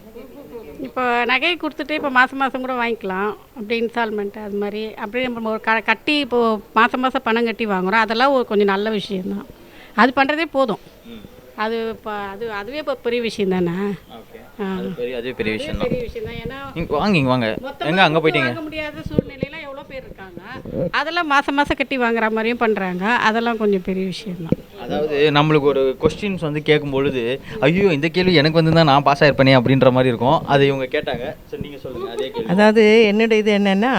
இப்போ நகையை கொடுத்துட்டு இப்போ மாதம் கூட வாங்கிக்கலாம், அப்படி இன்ஸ்டால்மெண்ட் அது மாதிரி அப்படியே நம்ம ஒரு கட்டி இப்போது மாதம் பணம் கட்டி வாங்குகிறோம், அதெல்லாம் ஒரு கொஞ்சம் நல்ல விஷயந்தான். அது பண்ணுறதே போதும். அது இப்போ அதுவே இப்போ பெரிய விஷயம் தானே. அதுவே பெரிய விஷயம் தான். பெரிய விஷயம் தான். ஏன்னா வாங்க எங்கே அங்கே போயிட்டீங்க? வாங்க முடியாத சூழ்நிலையெல்லாம் எவ்வளோ பேர் இருக்காங்க, அதெல்லாம் மாதம் கட்டி வாங்குற மாதிரியும் பண்ணுறாங்க, அதெல்லாம் கொஞ்சம் பெரிய விஷயம்தான். அதாவது நம்மளுக்கு ஒரு கொஸ்டின்ஸ் வந்து கேட்கும் பொழுது ஐயோ இந்த கேள்வி எனக்கு வந்து தான் நான் பாஸ் ஆகிருப்பேனே அப்படின்ற மாதிரி இருக்கும். அதை இவங்க கேட்டாங்க. சரி நீங்கள் சொல்லுங்கள் அதே கேள்வி. அதாவது என்னோட இது என்னென்னா,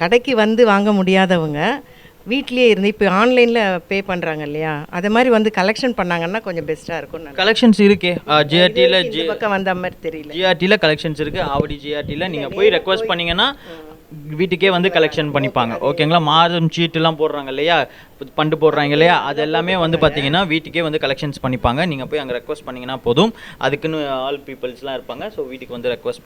கடைக்கு வந்து வாங்க முடியாதவங்க வீட்லேயே இருந்து இப்போ ஆன்லைனில் பே பண்ணுறாங்க இல்லையா, அதை மாதிரி வந்து கலெக்ஷன் பண்ணாங்கன்னா கொஞ்சம் பெஸ்ட்டாக இருக்கும். கலெக்ஷன்ஸ் இருக்கே ஜிஆர்டியில், பக்கம் வந்த மாதிரி தெரியல. ஜிஆர்டியில் கலெக்ஷன்ஸ் இருக்குது. ஆவடி ஜிஆர்டியில் நீங்கள் போய் ரெக்வஸ்ட் பண்ணிங்கன்னா வீட்டுக்கே வந்து கலெக்ஷன் பண்ணிப்பாங்க. ஓகேங்களா? மாதம் சீட்டுலாம் போடுறாங்க இல்லையா, பண்டு போடுறாங்க இல்லையா, அது எல்லாமே வந்து பார்த்தீங்கன்னா வீட்டுக்கே வந்து கலெக்ஷன்ஸ் பண்ணிப்பாங்க. நீங்கள் போய் அங்கே ரெக்வஸ்ட் பண்ணிங்கன்னா போதும். அதுக்குன்னு ஆல் பீப்புள்ஸ்லாம் இருப்பாங்க. ஸோ வீட்டுக்கு வந்து ரெக்வஸ்ட்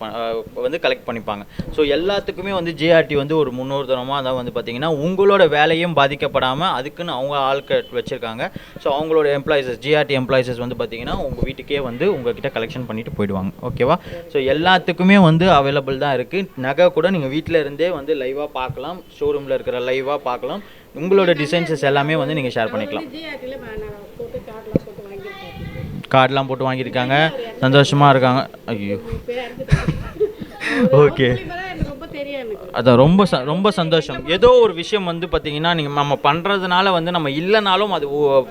வந்து கலெக்ட் பண்ணிப்பாங்க. ஸோ எல்லாத்துக்குமே வந்து ஜிஆர்டி வந்து ஒரு முன்னோர்தனமாக தான் வந்து பார்த்தீங்கன்னா உங்களோட வேலையும் பாதிக்கப்படாமல் அதுக்குன்னு அவங்க ஆட்கள் வச்சுருக்காங்க. ஸோ அவங்களோட எம்ப்ளாயிஸஸ், ஜிஆர்டி எம்ப்ளாயிஸஸ் வந்து பார்த்தீங்கன்னா உங்கள் வீட்டுக்கே வந்து உங்ககிட்ட கலெக்ஷன் பண்ணிட்டு போயிடுவாங்க. ஓகேவா? ஸோ எல்லாத்துக்குமே வந்து அவைலபிள் தான் இருக்குது. நகை கூட நீங்கள் வீட்டில் இருந்தே வந்து லைவாக பார்க்கலாம், ஷோரூமில் இருக்கிற லைவாக பார்க்கலாம். உங்களோட டிசைன்ஸஸ் எல்லாமே வந்து நீங்கள் ஷேர் பண்ணிக்கலாம். கார்டெலாம் போட்டு வாங்கியிருக்காங்க, சந்தோஷமாக இருக்காங்க. ஐயோ ஓகே, அதான் ரொம்ப சந்தோஷம். ஏதோ ஒரு விஷயம் வந்து பார்த்தீங்கன்னா நீங்கள் நம்ம பண்ணுறதுனால வந்து நம்ம இல்லைனாலும் அது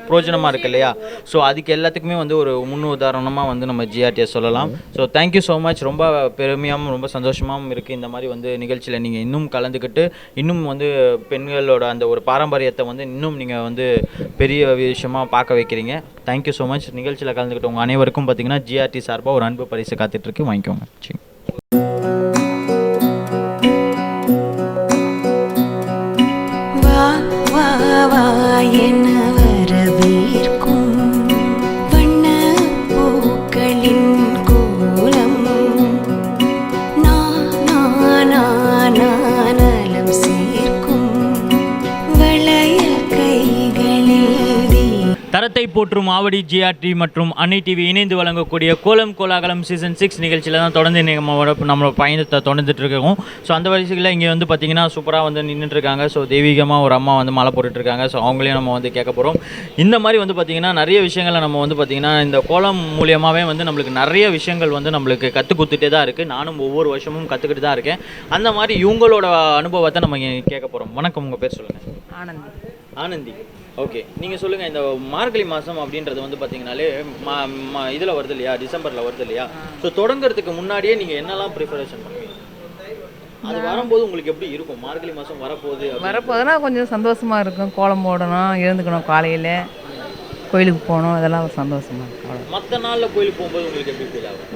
பிரோஜனமாக இருக்குது இல்லையா. ஸோ அதுக்கு எல்லாத்துக்குமே வந்து ஒரு முன்னுதாரணமாக வந்து நம்ம ஜிஆர்டியை சொல்லலாம். So thank you so much. ரொம்ப பெருமையாகவும் ரொம்ப சந்தோஷமாகவும் இருக்குது இந்த மாதிரி வந்து நிகழ்ச்சியில் நீங்கள் இன்னும் கலந்துக்கிட்டு இன்னும் வந்து பெண்களோட அந்த ஒரு பாரம்பரியத்தை வந்து இன்னும் நீங்கள் வந்து பெரிய விஷயமாக பார்க்க வைக்கிறீங்க. Thank you so much. நிகழ்ச்சியில் கலந்துக்கிட்டு உங்கள் அனைவருக்கும் பார்த்தீங்கன்னா ஜிஆர்டி சார்பாக ஒரு அன்பு பரிசு காத்துட்ருக்கு, வாங்கிக்கோங்க. சரி. என்ன வரவேற்கும் வண்ண பூக்களின் கோலம், நானம் சேர்க்கும் வளையல் கைகளில் தரத்தை போற்றும் ஆவடி ஜிஆர்டி மற்றும் அன்னை டிவி இணைந்து வழங்கக்கூடிய கோலம் கோலாகலம் சீசன் 6 நிகழ்ச்சியில் தான் தொடர்ந்து நம்மளோட பயணத்தை தொடர்ந்துட்டு இருக்கோம். ஸோ அந்த வரிசையில் இங்கே வந்து பார்த்திங்கன்னா சூப்பராக வந்து நின்றுட்டுருக்காங்க. ஸோ தெய்வீகமாக ஒரு அம்மா வந்து மாலை போட்டுட்ருக்காங்க. ஸோ அவங்களையும் நம்ம வந்து கேட்க போகிறோம். இந்த மாதிரி வந்து பார்த்திங்கன்னா நிறைய விஷயங்களை நம்ம வந்து பார்த்திங்கன்னா இந்த கோலம் மூலியமாகவே வந்து நம்மளுக்கு நிறைய விஷயங்கள் வந்து நம்மளுக்கு கற்றுக் கொடுத்துட்டே தான் இருக்குது. நானும் ஒவ்வொரு வருஷமும் கற்றுக்கிட்டு தான் இருக்கேன். அந்த மாதிரி இவங்களோட அனுபவத்தை நம்ம கேட்க போகிறோம். வணக்கம், உங்கள் பேர் சொல்லுங்கள். ஆனந்தி. ஓகே, நீங்கள் சொல்லுங்கள். இந்த மார்கழி மாதம் அப்படின்றது வந்து பார்த்தீங்கன்னாலே இதில் வருது இல்லையா, டிசம்பரில் வருது இல்லையா. ஸோ தொடங்குறதுக்கு முன்னாடியே நீங்கள் என்னெல்லாம் ப்ரிப்பரேஷன் பண்ணுவீங்க? அது வரும்போது உங்களுக்கு எப்படி இருக்கும்? மார்கழி மாதம் வரப்போகுதுன்னா கொஞ்சம் சந்தோஷமாக இருக்கும். கோலம் போடணும், எழுந்துக்கணும், காலையில் கோயிலுக்கு போகணும், அதெல்லாம் சந்தோஷமாக இருக்கும். மற்ற நாளில் கோயிலுக்கு போகும்போது உங்களுக்கு எப்படி ஃபீல் ஆகும்?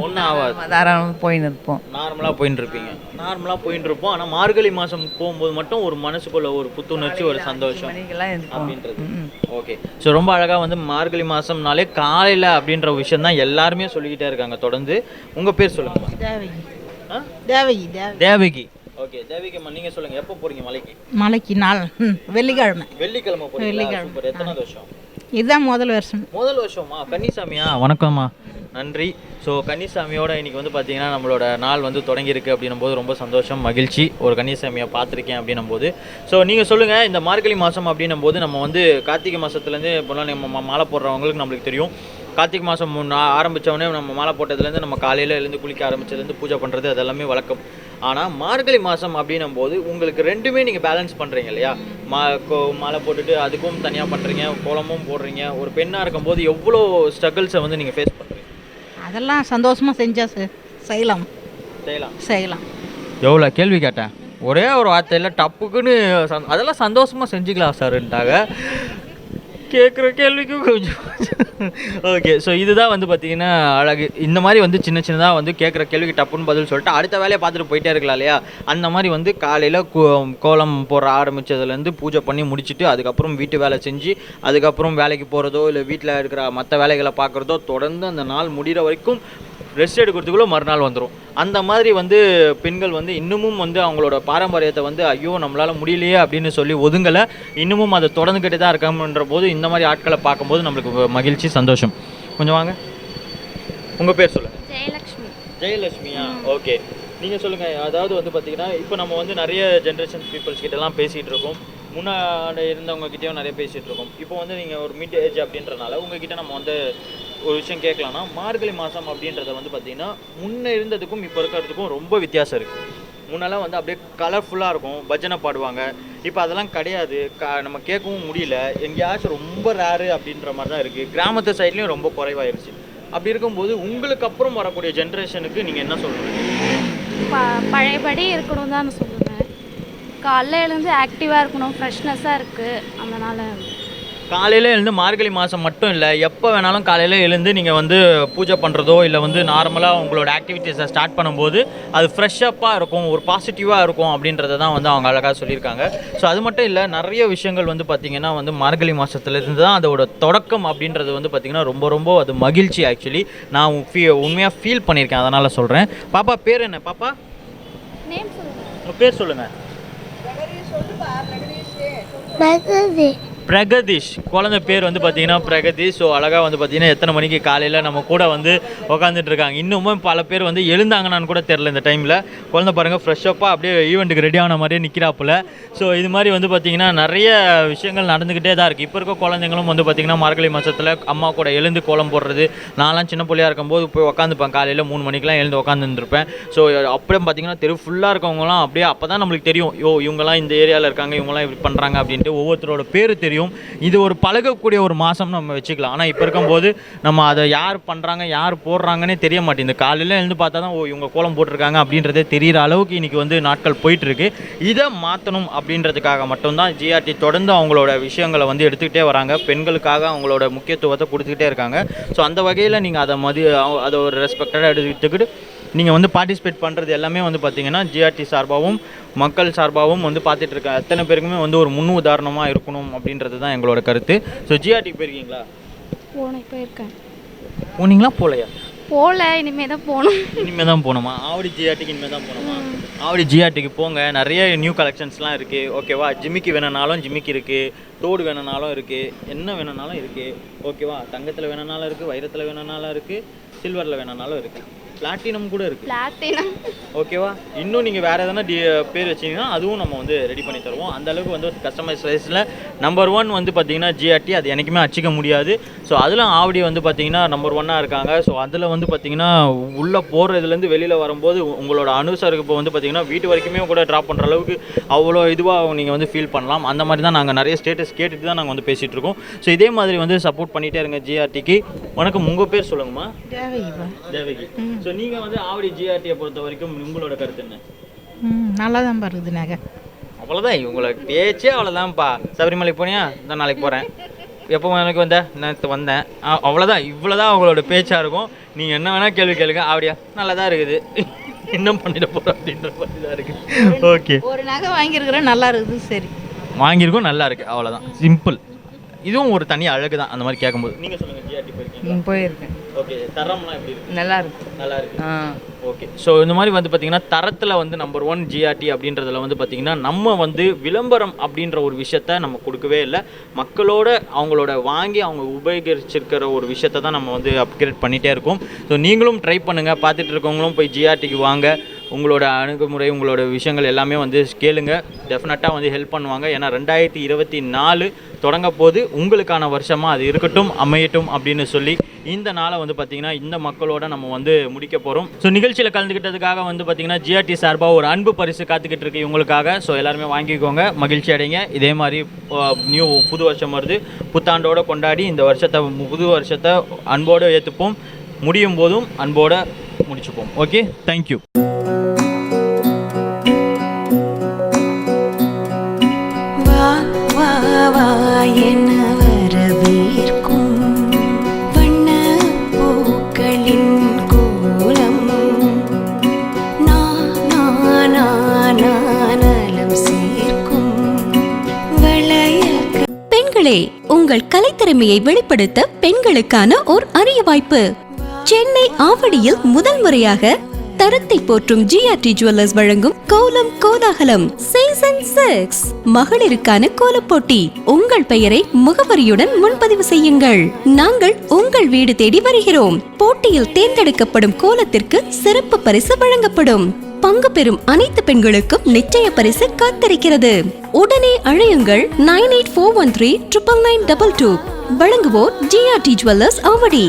ஒன்றும் ஆகாது. தாராளமாக போயின்னு இருப்போம். நார்மலாக போயின்னு இருப்போம். ஆனால் மார்கழி மாதம் போகும்போது மட்டும் ஒரு மனசுக்குள்ள ஒரு புத்துணர்ச்சி, ஒரு சந்தோஷம் அப்படின்றது. ஓகே, ஸோ ரொம்ப அழகாக வந்து மார்கழி மாதம்னாலே காலையில் அப்படின்ற விஷயம் தான் எல்லாருமே சொல்லிக்கிட்டே இருக்காங்க தொடர்ந்து. உங்கள் பேர் சொல்லுங்கள். தேவகி தேவகி. ஓகே தேவகி அம்மா, நீங்கள் சொல்லுங்கள், எப்போ போகிறீங்க மலைக்கு? மலைக்கு நாள் வெள்ளிக்கிழமை. வெள்ளிக்கிழமை போகிறீங்களா? சூப்பர். எத்தனாவது வருஷம்? இதுதான் முதல் வருஷம். முதல் வருஷமா? கன்னிசாமியா? வணக்கம்மா, நன்றி. ஸோ கன்னிசாமியோட இன்றைக்கி வந்து பார்த்திங்கன்னா நம்மளோட நாள் வந்து தொடங்கியிருக்கு அப்படின்னும் போது ரொம்ப சந்தோஷம், மகிழ்ச்சி. ஒரு கன்னிசாமியை பார்த்துருக்கேன் அப்படின்னும் போது. ஸோ நீங்கள் சொல்லுங்கள், இந்த மார்கழி மாதம் அப்படின்னும் போது நம்ம வந்து கார்த்திகை மாதத்துலேருந்து இப்போலாம் நம்ம மாலை போடுறவங்களுக்கு நம்மளுக்கு தெரியும், கார்த்திகை மாதம் ஆரம்பித்தோடனே நம்ம மாலை போட்டதுலேருந்து நம்ம காலையில் எழுந்து குளிக்க ஆரம்பித்ததுலேருந்து பூஜை பண்ணுறது அதெல்லாமே வழக்கம். ஆனால் மார்கழி மாதம் அப்படின்னும் போது உங்களுக்கு ரெண்டுமே நீங்கள் பேலன்ஸ் பண்ணுறீங்க இல்லையா? மாலை போட்டுட்டு அதுக்கும் தனியாக பண்ணுறீங்க, கோலமும் போடுறீங்க. ஒரு பெண்ணாக இருக்கும்போது எவ்வளோ ஸ்ட்ரகிள்ஸை வந்து நீங்கள் ஃபேஸ் பண்ணுறீங்க? அதெல்லாம் சந்தோஷமாக செஞ்சால் செய்யலாம். எவ்வளோ கேள்வி கேட்டேன், ஒரே ஒரு வார்த்தையில் டப்புக்குன்னு அதெல்லாம் சந்தோஷமாக செஞ்சுக்கலாம் சார்ன்ட்டாங்க. கேட்குற கேள்விக்கும் கொஞ்சம் ஓகே. ஸோ இதுதான் வந்து பார்த்திங்கன்னா அழகு. இந்த மாதிரி வந்து சின்ன சின்னதாக வந்து கேட்குற கேள்விக்கு டப்புன்னு பதில் சொல்லிட்டு அடுத்த வேலையை பார்த்துட்டு போயிட்டே இருக்கலாம் இல்லையா? அந்த மாதிரி வந்து காலையில் கோலம் போட ஆரம்பித்ததுலேருந்து பூஜை பண்ணி முடிச்சுட்டு அதுக்கப்புறம் வீட்டு வேலை செஞ்சு அதுக்கப்புறம் வேலைக்கு போகிறதோ இல்லை வீட்டில் இருக்கிற மற்ற வேலைகளை பார்க்குறதோ தொடர்ந்து அந்த நாள் முடிகிற வரைக்கும் ரெஸ்ட் எடுக்கிறதுக்குள்ளே மறுநாள் வந்துடும். அந்த மாதிரி வந்து பெண்கள் வந்து இன்னமும் வந்து அவங்களோட பாரம்பரியத்தை வந்து ஐயோ நம்மளால் முடியலையே அப்படின்னு சொல்லி ஒதுங்கலை, இன்னமும் அதை தொடர்ந்துக்கிட்டே தான் இருக்காங்கன்ற போது இந்த மாதிரி ஆட்களை பார்க்கும்போது நம்மளுக்கு மகிழ்ச்சி, சந்தோஷம். கொஞ்சம் வாங்க, உங்கள் பேர் சொல்லுங்கள். ஜெயலக்ஷ்மி. ஜெயலட்சுமியா? ஓகே, நீங்கள் சொல்லுங்கள். அதாவது வந்து பார்த்திங்கன்னா இப்போ நம்ம வந்து நிறைய ஜென்ரேஷன் பீப்புள்ஸ் கிட்டலாம் பேசிகிட்டு இருக்கோம், முன்னாடி இருந்தவங்ககிட்டயும் நிறைய பேசிகிட்டு இருக்கோம். இப்போ வந்து நீங்கள் ஒரு மிட் ஏஜ் அப்படின்றனால உங்ககிட்ட நம்ம வந்து ஒரு விஷயம் கேட்கலாம்னா, மார்கழி மாதம் அப்படின்றத வந்து பார்த்திங்கன்னா முன்னே இருந்ததுக்கும் இப்போ இருக்கிறதுக்கும் ரொம்ப வித்தியாசம் இருக்குது. முன்னெல்லாம் வந்து அப்படியே கலர்ஃபுல்லாக இருக்கும், பஜனை பாடுவாங்க. இப்போ அதெல்லாம் கிடையாது, நம்ம கேட்கவும் முடியல. எங்கேயாச்சும் ரொம்ப ரேரு அப்படின்ற மாதிரி தான் இருக்குது. கிராமத்து சைட்லேயும் ரொம்ப குறைவாயிருச்சு. அப்படி இருக்கும்போது உங்களுக்கு அப்புறம் வரக்கூடிய ஜென்ரேஷனுக்கு நீங்கள் என்ன சொல்லுவீங்க? பழையபடி இருக்கணும் தான் நான் சொல்லுவேன். காலைல எழுந்து ஆக்டிவாக இருக்கணும், ஃப்ரெஷ்னஸாக இருக்குது. அதனால் காலையில் எழுந்து மார்கழி மாதம் மட்டும் இல்லை, எப்போ வேணாலும் காலையில் எழுந்து நீங்கள் வந்து பூஜை பண்ணுறதோ இல்லை வந்து நார்மலாக உங்களோட ஆக்டிவிட்டீஸை ஸ்டார்ட் பண்ணும்போது அது ஃப்ரெஷ்ஷப்பாக இருக்கும், ஒரு பாசிட்டிவாக இருக்கும் அப்படின்றத தான் வந்து அவங்க அழகாக சொல்லியிருக்காங்க. ஸோ அது மட்டும் இல்லை, நிறைய விஷயங்கள் வந்து பார்த்திங்கன்னா வந்து மார்கழி மாதத்துலேருந்து தான் அதோட தொடக்கம் அப்படின்றது வந்து பார்த்திங்கன்னா ரொம்ப ரொம்ப அது மகிழ்ச்சி. ஆக்சுவலி நான் உண்மையாக ஃபீல் பண்ணியிருக்கேன், அதனால் சொல்கிறேன். பாப்பா பேர் என்ன? பாப்பா நேம் சொல்லுங்கள். உங்கள் பேர் சொல்லுங்கள். பிரகதீஷ். குழந்தை பேர் வந்து பார்த்தீங்கன்னா பிரகதீஷ். ஸோ அழகாக வந்து பார்த்தீங்கன்னா எத்தனை மணிக்கு காலையில் நம்ம கூட வந்து உட்காந்துட்டு இருக்காங்க. இன்னமும் பல பேர் வந்து எழுந்தாங்கன்னு கூட தெரில. இந்த டைமில் குழந்தை பாருங்கள் ஃப்ரெஷ்ஷப்பாக அப்படியே ஈவெண்ட்டுக்கு ரெடி ஆன மாதிரியே நிற்கிறாப்புல. ஸோ இது மாதிரி வந்து பார்த்திங்கன்னா நிறைய விஷயங்கள் நடந்துக்கிட்டே தான் இருக்குது. இப்போ இருக்க குழந்தைங்களும் வந்து பார்த்திங்கன்னா மார்கழி மாதத்தில் அம்மா கூட எழுந்து கோலம் போடுறது. நான்லாம் சின்ன பிள்ளையாக இருக்கும்போது போய் உட்காந்துப்பேன், காலையில் 3 மணிக்கெலாம் எழுந்து உட்காந்துருப்பேன். ஸோ அப்படியே பார்த்திங்கன்னா தெரு ஃபுல்லாக இருக்கவங்களாம் அப்படியே அப்போ தான் நம்மளுக்கு தெரியும், இவங்கெல்லாம் இந்த ஏரியாவில் இருக்காங்க, இவங்கெல்லாம் இப்படி பண்ணுறாங்க அப்படின்ட்டு ஒவ்வொருத்தரோட பேர் தெரியும். இது ஒரு பழகக்கூடிய ஒரு மாதம் நம்ம வச்சுக்கலாம். ஆனால் இப்போ இருக்கும்போது நம்ம அதை யார் பண்ணுறாங்க யார் போடுறாங்கன்னே தெரிய மாட்டேங்குது. காலையில் எழுந்து பார்த்தா தான் இவங்க கோலம் போட்டிருக்காங்க அப்படின்றதே தெரிகிற அளவுக்கு இன்றைக்கி வந்து நாட்கள் போயிட்டுருக்கு. இதை மாற்றணும் அப்படின்றதுக்காக மட்டும்தான் ஜிஆர்டி தொடர்ந்து அவங்களோட விஷயங்களை வந்து எடுத்துக்கிட்டே வராங்க. பெண்களுக்காக அவங்களோட முக்கியத்துவத்தை கொடுத்துக்கிட்டே இருக்காங்க. ஸோ அந்த வகையில் நீங்கள் அதை ஒரு ரெஸ்பெக்டடாக எடுத்துக்கிட்டு நீங்கள் வந்து பார்ட்டிசிபேட் பண்ணுறது எல்லாமே வந்து பார்த்திங்கன்னா ஜிஆர்டி சார்பாகவும் மக்கள் சார்பாகவும் வந்து பார்த்துட்டு இருக்க அத்தனை பேருக்குமே வந்து ஒரு முன் உதாரணமாக இருக்கணும் அப்படின்றது தான் எங்களோட கருத்து. ஸோ ஜிஆர்டிக்கு போயிருக்கீங்களா? போயிருக்கேன். போனீங்களா? போகலையா? இனிமேல் தான் போகணும். இனிமேல் தான் போகணுமா? ஆவடி ஜிஆர்டிக்கு இனிமேல் தான் போகணுமா? ஆவடி ஜிஆர்டிக்கு போங்க, நிறைய நியூ கலெக்ஷன்ஸ்லாம் இருக்குது. ஓகேவா? ஜிமிக்கி வேணுனாலும் ஜிமிக்கி இருக்குது, தோடு வேணுனாலும் இருக்குது, என்ன வேணுனாலும் இருக்குது. ஓகேவா? தங்கத்தில் வேணுனாலும் இருக்குது, வைரத்தில் வேணுனாலும் இருக்குது, சில்வரில் வேணுனாலும் இருக்குது, பிளாட்டினம் கூட இருக்குது. பிளாட்டினம் ஓகேவா? இன்னும் நீங்கள் வேறு எதனா பேர் வச்சிங்கன்னா அதுவும் நம்ம வந்து ரெடி பண்ணி தருவோம். அந்தளவுக்கு வந்து கஸ்டமைஸ்ல நம்பர் 1 வந்து பார்த்திங்கன்னா ஜிஆர்டி, அது என்றைக்குமே அச்சிக்க முடியாது. ஸோ அதில் ஆவடி வந்து பார்த்திங்கன்னா நம்பர் 1 இருக்காங்க. ஸோ அதில் வந்து பார்த்திங்கன்னா உள்ளே போகிறதுலேருந்து வெளியில் வரும்போது உங்களோட அனுசருக்கு இப்போ வந்து பார்த்திங்கன்னா வீட்டு வரைக்குமே கூட ட்ராப் பண்ணுற அளவுக்கு அவ்வளோ இதுவாக நீங்கள் வந்து ஃபீல் பண்ணலாம். அந்த மாதிரி தான் நாங்கள் நிறைய ஸ்டேட்டஸ் கேட்டுட்டு தான் நாங்கள் வந்து பேசிகிட்டு இருக்கோம். ஸோ இதே மாதிரி வந்து சப்போர்ட் பண்ணிகிட்டே இருங்க ஜிஆர்டிக்கு. வணக்கம், உங்கள் பேர் சொல்லுங்கம்மா. தேவகி. ஸோ நீங்கள் வந்து ஆவடி ஜிஆர்டியை பொறுத்த வரைக்கும் உங்களோட கருத்து என்ன? நல்லா தான் இருக்குது நகை. அவ்வளோதான், இவங்களுக்கு பேச்சே அவ்வளோதான்ப்பா. சபரிமலை போனியா? இந்த நாளைக்கு போகிறேன். எப்போ எனக்கு நேற்று வந்தேன். அவ்வளோதான், இவ்வளோதான் அவங்களோட பேச்சாக இருக்கும். நீங்கள் என்ன வேணால் கேள்வி கேளுங்க. ஆவடியா நல்லா தான் இருக்குது, இன்னும் பண்ணிட போகிறோம் அப்படின்ற மாதிரி தான் இருக்குது. ஓகே, ஒரு நகை வாங்கியிருக்கிறேன், நல்லா இருக்குது. சரி, வாங்கியிருக்கோம், நல்லா இருக்குது, அவ்வளோதான், சிம்பிள். இதுவும் ஒரு தனி அழகு தான் அந்த மாதிரி கேட்கும்போது. நீங்கள் சொல்லுங்கள், ஜிஆர்டி போயிருக்கீங்க? போயிருக்கேன். ஓகே, தரம்லாம் எப்படி இருக்கு? நல்லா இருக்கு. நல்லா இருக்கு. ஓகே. ஸோ இந்த மாதிரி வந்து பார்த்திங்கன்னா தரத்தில் வந்து நம்பர் 1 ஜிஆர்டி அப்படின்றதுல வந்து பார்த்திங்கன்னா நம்ம வந்து விளம்பரம் அப்படின்ற ஒரு விஷயத்த நம்ம கொடுக்கவே இல்லை. மக்களோட அவங்களோட வாங்கி அவங்க உபயோகிச்சிருக்கிற ஒரு விஷயத்தை தான் நம்ம வந்து அப்கிரேட் பண்ணிகிட்டே இருக்கோம். ஸோ நீங்களும் ட்ரை பண்ணுங்கள், பார்த்துட்டு இருக்கவங்களும் போய் ஜிஆர்டிக்கு வாங்க. உங்களோட அணுகுமுறை, உங்களோட விஷயங்கள் எல்லாமே வந்து கேளுங்க. டெஃபினட்டாக வந்து ஹெல்ப் பண்ணுவாங்க. ஏன்னா 2024 தொடங்க போது உங்களுக்கான வருஷமாக அது இருக்கட்டும், அமையட்டும் அப்படின்னு சொல்லி இந்த நாளை வந்து பார்த்திங்கன்னா இந்த மக்களோட நம்ம வந்து முடிக்க போகிறோம். ஸோ நிகழ்ச்சியில் கலந்துக்கிட்டதுக்காக வந்து பார்த்திங்கன்னா ஜிஆர்டி சார்பாக ஒரு அன்பு பரிசு காத்துக்கிட்டு இருக்கு இவங்களுக்காக. ஸோ எல்லாருமே வாங்கிக்கோங்க, மகிழ்ச்சி அடைங்க. இதே மாதிரி புது வருஷம் வருது, புத்தாண்டோடு கொண்டாடி இந்த வருஷத்தை புது வருஷத்தை அன்போடு ஏற்றுப்போம், முடியும் போதும் அன்போடு முடிச்சுப்போம். Okay, thank you. பெண்களே, உங்கள் கலைத்திறமையை வெளிப்படுத்த பெண்களுக்கான ஓர் அரிய வாய்ப்பு. சென்னை ஆவடியில் முதல் முறையாக தரத்தை போற்றும் ஜிஆர்டி ஜுவல்லர்ஸ் வழங்கும் கோலம் கோலாகலம் சீசன் 6 மகளிருக்கான கோலப் போட்டி. உங்கள் பெயரை முகவரியுடன் முன்பதிவு செய்யுங்கள். நாங்கள் உங்கள் வீடு தேடி வருகிறோம். போட்டியில் தேர்ந்தெடுக்கப்படும் கோலத்திற்கு சிறப்பு பரிசு வழங்கப்படும். பங்கு பெறும் அனைத்து பெண்களுக்கும் நிச்சய பரிசு காத்திருக்கிறது. உடனே அழையுங்கள் 9841399922. வழங்குவோர் ஜிஆர்டி ஜுவல்லர்ஸ் ஆவடி.